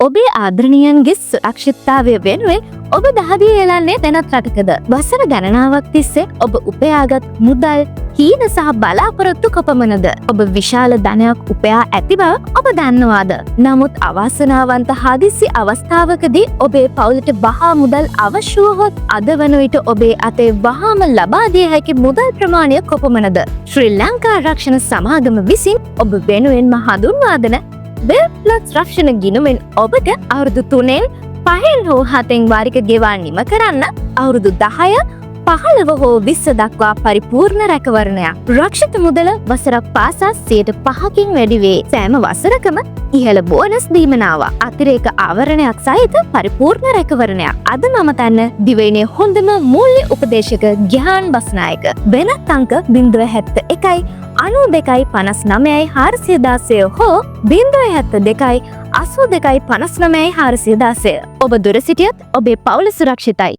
ඔබේ ආදරණීයන්ගේ සුරක්ෂිතතාවය වෙනුවෙන් ඔබ දහදිය එලන්නේ වෙනත් රටකද? වසර ගණනාවක් තිස්සේ ඔබ උපයාගත් මුදල්, හීන සහ බලාපොරොත්තු කොපමණද? ඔබ විශාල ධනයක් උපයා ඇති බව ඔබ දන්නවාද? නමුත් අවාසනාවන්ත හදිසි අවස්ථාවකදී ඔබේ පවුලට වහා මුදල් අවශ්‍ය වුවහොත් අද වන විට ඔබේ අතේ වහාම ලබා දිය හැකි මුදල් ප්‍රමාණය කොපමණද? ශ්‍රී ලංකා රක්ෂණ සමාගම විසින් ඔබ වෙනුවෙන්ම හඳුන්වා දෙන බෙල්ප්ලස් රක්ෂණ ගිණුමෙන් ඔබට අවුරුදු 3න් 5න් හෝ 7න් වාරික ගෙවල් නිම කරන්න අවුරුදු 10, 15 හෝ 20 දක්වා පරිපූර්ණ රැකවරණයක්. රක්ෂිත මුදල වසරක් පාසා 5%කින් වැඩි වේ. සෑම වසරකම ඉහළ බෝනස් දීමනාවක්, අතිරේක ආවරණයක් සහිත පරිපූර්ණ රැකවරණයක්. අද මම තන්න දිවයිනේ හොඳම මූල්‍ය උපදේශක ග්‍යාන් බස්නායක. වෙනත් අංක 071 92 59 416 හෝ 072 82 59 416. ඔබ දුර සිටියත් ඔබේ පවුල සුරක්ෂිතයි.